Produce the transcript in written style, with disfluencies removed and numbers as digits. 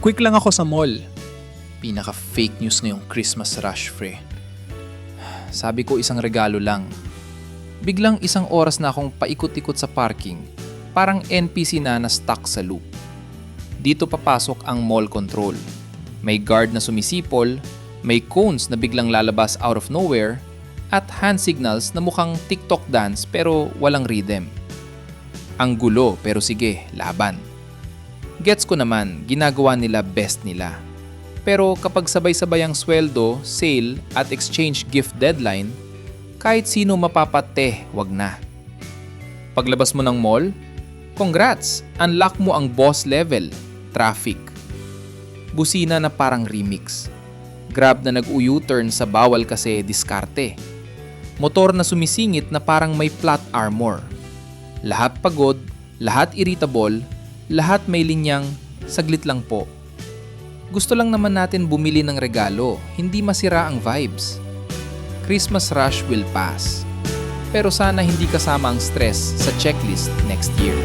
Quick lang ako sa mall. Pinaka-fake news ngayong Christmas rush, pre. Sabi ko isang regalo lang. Biglang isang oras na akong paikot-ikot sa parking, parang NPC na stuck sa loop. Dito papasok ang mall control. May guard na sumisipol, may cones na biglang lalabas out of nowhere, at hand signals na mukhang TikTok dance pero walang rhythm. Ang gulo pero sige, laban. Gets ko naman, ginagawa nila best nila. Pero kapag sabay-sabay ang sweldo, sale at exchange gift deadline, kahit sino mapapate, wag na. Paglabas mo ng mall, congrats! Unlock mo ang boss level, traffic. Busina na parang remix. Grab na nag-U-turn sa bawal kasi diskarte. Motor na sumisingit na parang may plot armor. Lahat pagod, lahat irritable, lahat may linyang saglit lang po. Gusto lang naman natin bumili ng regalo, hindi masira ang vibes. Christmas rush will pass. Pero sana hindi kasama ang stress sa checklist next year.